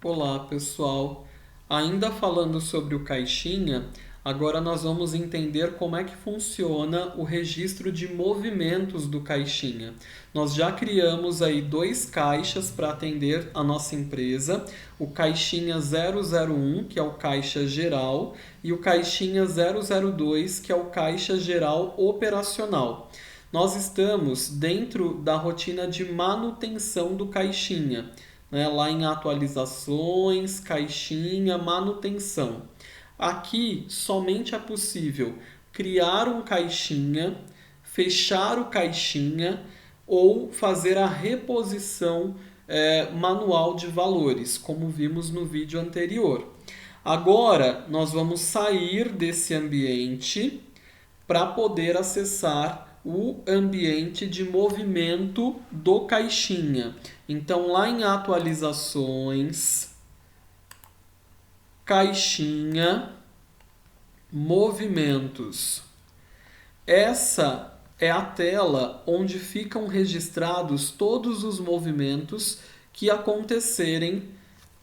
Olá, pessoal. Ainda falando sobre o caixinha, agora nós vamos entender como é que funciona o registro de movimentos do caixinha. Nós já criamos aí dois caixas para atender a nossa empresa, o caixinha 001, que é o caixa geral, e o caixinha 002, que é o caixa geral operacional. Nós estamos dentro da rotina de manutenção do caixinha, né? Lá em atualizações, caixinha, manutenção. Aqui somente é possível criar um caixinha, fechar o caixinha ou fazer a reposição manual de valores, como vimos no vídeo anterior. Agora nós vamos sair desse ambiente para poder acessar o ambiente de movimento do caixinha. Então, lá em atualizações, caixinha, movimentos. Essa é a tela onde ficam registrados todos os movimentos que acontecerem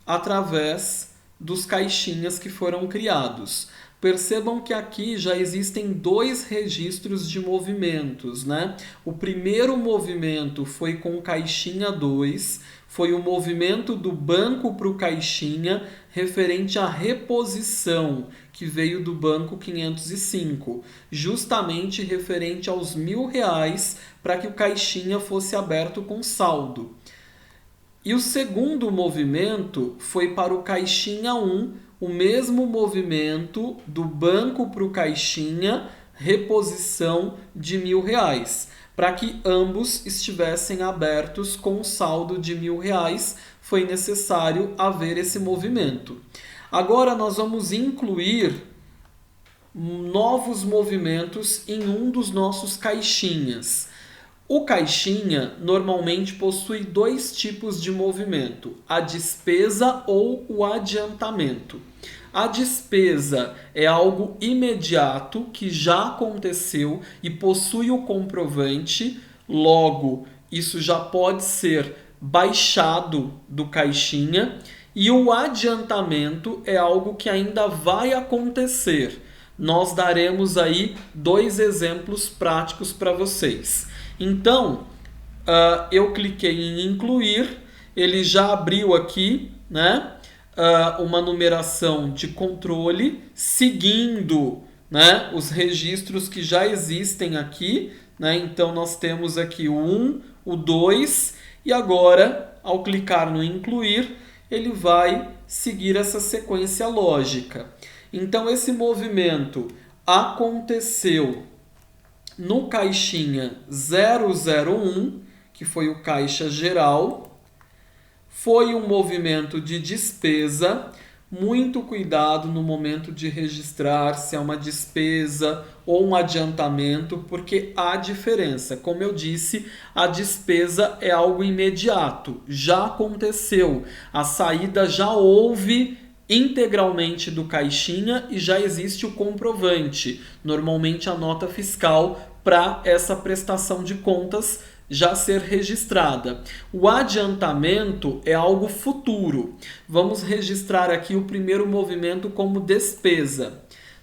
através dos caixinhas que foram criados. Percebam que aqui já existem dois registros de movimentos, né? O primeiro movimento foi com o caixinha 2, foi o movimento do banco para o caixinha referente à reposição, que veio do banco 505, justamente referente aos R$ 1.000 para que o caixinha fosse aberto com saldo. E o segundo movimento foi para o caixinha 1, o mesmo movimento do banco para o caixinha, reposição de R$ 1.000. Para que ambos estivessem abertos com saldo de R$ 1.000, foi necessário haver esse movimento. Agora nós vamos incluir novos movimentos em um dos nossos caixinhas. O caixinha normalmente possui dois tipos de movimento, a despesa ou o adiantamento. A despesa é algo imediato que já aconteceu e possui o comprovante, logo isso já pode ser baixado do caixinha, e o adiantamento é algo que ainda vai acontecer. Nós daremos aí dois exemplos práticos para vocês. Então, eu cliquei em incluir, ele já abriu aqui, né, uma numeração de controle, seguindo, né, os registros que já existem aqui, né? Então, nós temos aqui o 1, o 2, e agora, ao clicar no incluir, ele vai seguir essa sequência lógica. Então, esse movimento aconteceu no caixinha 001, que foi o caixa geral, foi um movimento de despesa. Muito cuidado no momento de registrar se é uma despesa ou um adiantamento, porque há diferença. Como eu disse, a despesa é algo imediato, já aconteceu, a saída já houve integralmente do caixinha e já existe o comprovante, normalmente a nota fiscal, para essa prestação de contas já ser registrada. O adiantamento é algo futuro. Vamos registrar aqui o primeiro movimento como despesa.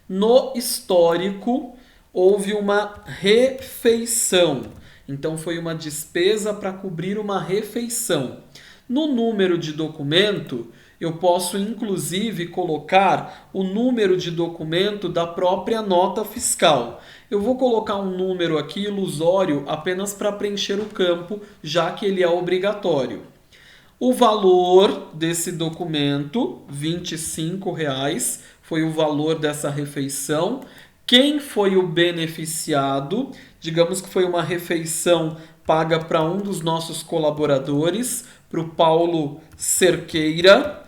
No histórico, houve uma refeição. Então, foi uma despesa para cobrir uma refeição. No número de documento, eu posso inclusive colocar o número de documento da própria nota fiscal. Eu vou colocar um número aqui ilusório apenas para preencher o campo, já que ele é obrigatório. O valor desse documento, R$ 25, foi o valor dessa refeição. Quem foi o beneficiado? Digamos que foi uma refeição paga para um dos nossos colaboradores, para o Paulo Cerqueira.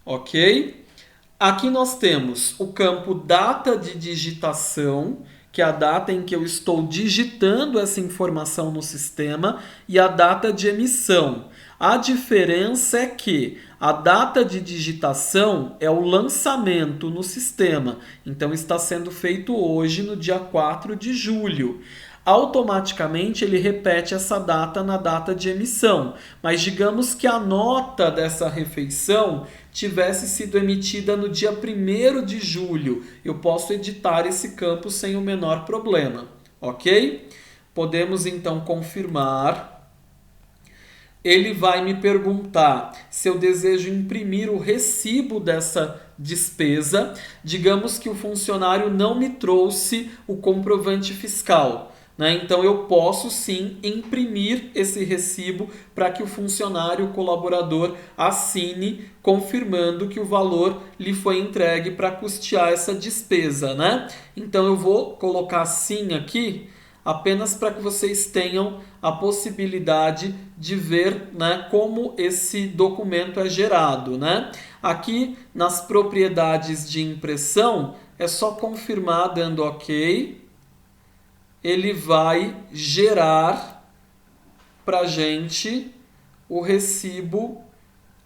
Ok? Aqui nós temos o campo data de digitação, que é a data em que eu estou digitando essa informação no sistema, e a data de emissão. A diferença é que a data de digitação é o lançamento no sistema. Então, está sendo feito hoje, no dia 4 de julho. automaticamente ele repete essa data na data de emissão. Mas digamos que a nota dessa refeição tivesse sido emitida no dia 1º de julho. Eu posso editar esse campo sem o menor problema, ok? Podemos então confirmar. Ele vai me perguntar se eu desejo imprimir o recibo dessa despesa. Digamos que o funcionário não me trouxe o comprovante fiscal, né? Então eu posso sim imprimir esse recibo para que o funcionário, o colaborador, assine confirmando que o valor lhe foi entregue para custear essa despesa, né? Então eu vou colocar sim aqui, apenas para que vocês tenham a possibilidade de ver, né, como esse documento é gerado, né? Aqui nas propriedades de impressão é só confirmar dando OK. Ele vai gerar para a gente o recibo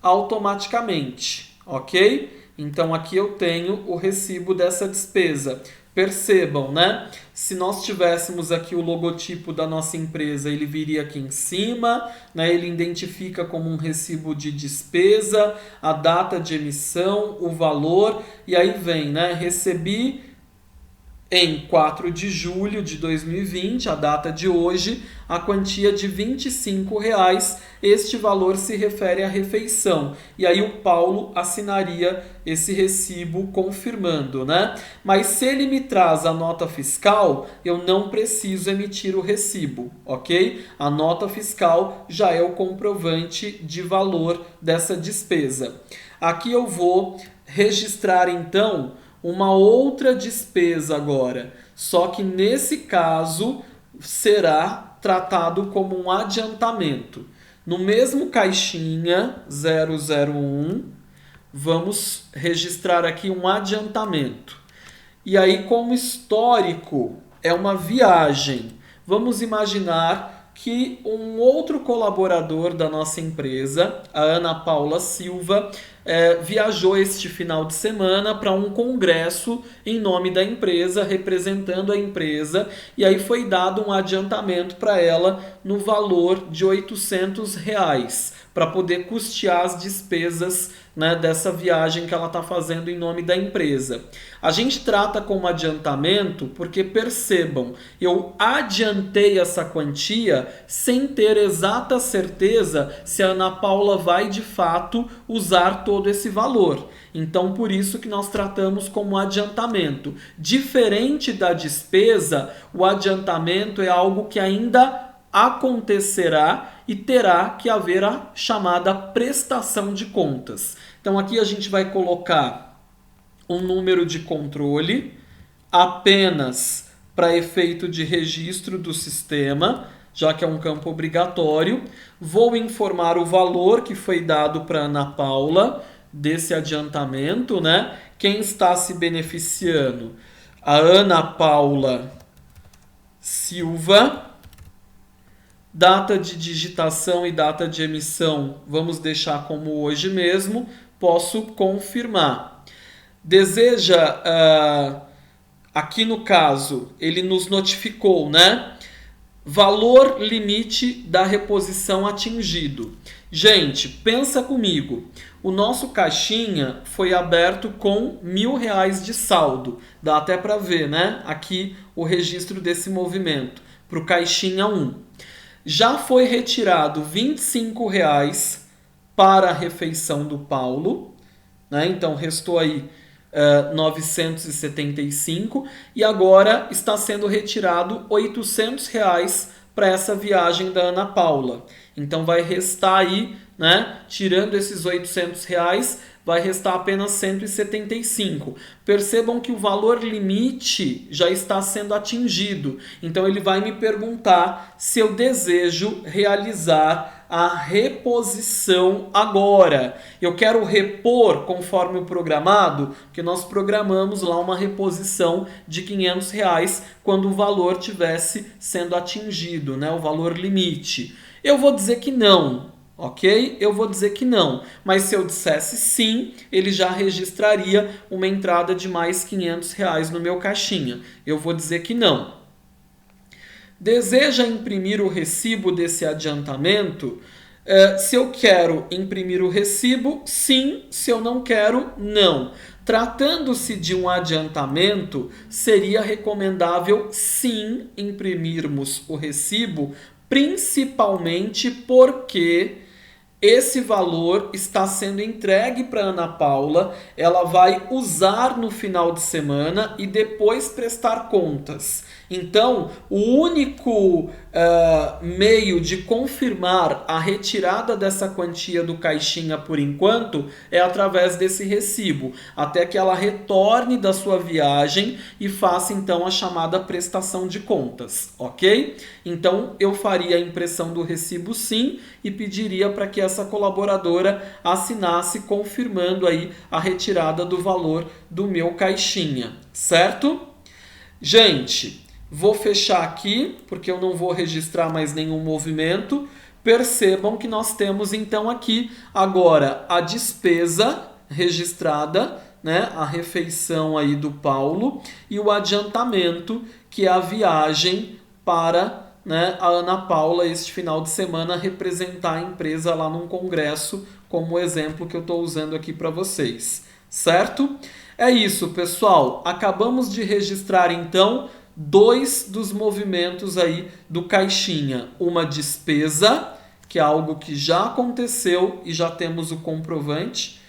automaticamente, ok? Então aqui eu tenho o recibo dessa despesa. Percebam, né? Se nós tivéssemos aqui o logotipo da nossa empresa, ele viria aqui em cima, né? Ele identifica como um recibo de despesa, a data de emissão, o valor, e aí vem, né? Recebi em 4 de julho de 2020, a data de hoje, a quantia de R$ 25,00. Este valor se refere à refeição. E aí o Paulo assinaria esse recibo confirmando, né? Mas se ele me traz a nota fiscal, eu não preciso emitir o recibo, ok? A nota fiscal já é o comprovante de valor dessa despesa. Aqui eu vou registrar então uma outra despesa agora, só que nesse caso será tratado como um adiantamento. No mesmo caixinha 001, vamos registrar aqui um adiantamento. E aí, como histórico, é uma viagem. Vamos imaginar que um outro colaborador da nossa empresa, a Ana Paula Silva, viajou este final de semana para um congresso em nome da empresa, representando a empresa, e aí foi dado um adiantamento para ela no valor de R$ 800 para poder custear as despesas, né, dessa viagem que ela está fazendo em nome da empresa. A gente trata como adiantamento porque, percebam, eu adiantei essa quantia sem ter exata certeza se a Ana Paula vai de fato usar todo esse valor. Então, por isso que nós tratamos como adiantamento. Diferente da despesa, o adiantamento é algo que ainda acontecerá e terá que haver a chamada prestação de contas. Então aqui a gente vai colocar um número de controle apenas para efeito de registro do sistema, já que é um campo obrigatório. Vou informar o valor que foi dado para Ana Paula desse adiantamento, né? Quem está se beneficiando? A Ana Paula Silva. Data de digitação e data de emissão, vamos deixar como hoje mesmo. Posso confirmar. Deseja, aqui no caso, ele nos notificou, né? Valor limite da reposição atingido. Gente, pensa comigo. O nosso caixinha foi aberto com R$ 1.000 de saldo. Dá até para ver, né? Aqui o registro desse movimento para o caixinha 1. Já foi retirado R$ 25,00 para a refeição do Paulo, né? Então restou aí 975 e agora está sendo retirado R$ 800 para essa viagem da Ana Paula. Então vai restar aí, né? Tirando esses R$ 800, vai restar apenas 175. Percebam que o valor limite já está sendo atingido. Então ele vai me perguntar se eu desejo realizar a reposição agora. Eu quero repor conforme o programado, porque nós programamos lá uma reposição de R$ 500 quando o valor tivesse sendo atingido, né? O valor limite. Eu vou dizer que não. Ok? Eu vou dizer que não, mas se eu dissesse sim, ele já registraria uma entrada de mais R$ 500 no meu caixinha. Eu vou dizer que não. Deseja imprimir o recibo desse adiantamento? Se eu quero imprimir o recibo, sim. Se eu não quero, não. Tratando-se de um adiantamento, seria recomendável, sim, imprimirmos o recibo, principalmente porque esse valor está sendo entregue para Ana Paula, ela vai usar no final de semana e depois prestar contas. Então, o único meio de confirmar a retirada dessa quantia do caixinha por enquanto é através desse recibo, até que ela retorne da sua viagem e faça então a chamada prestação de contas, ok? Então, eu faria a impressão do recibo sim e pediria para que essa colaboradora assinasse confirmando aí a retirada do valor do meu caixinha, certo? Gente, vou fechar aqui porque eu não vou registrar mais nenhum movimento. Percebam que nós temos então aqui agora a despesa registrada, né, a refeição aí do Paulo e o adiantamento, que é a viagem para, né, a Ana Paula este final de semana representar a empresa lá num congresso, como o exemplo que eu estou usando aqui para vocês, certo? É isso, pessoal. Acabamos de registrar então 2 dos movimentos aí do caixinha. Uma despesa, que é algo que já aconteceu e já temos o comprovante,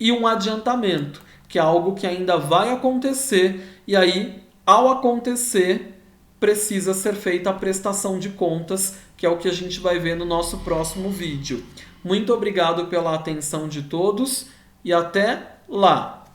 e um adiantamento, que é algo que ainda vai acontecer, e aí, ao acontecer, precisa ser feita a prestação de contas, que é o que a gente vai ver no nosso próximo vídeo. Muito obrigado pela atenção de todos e até lá!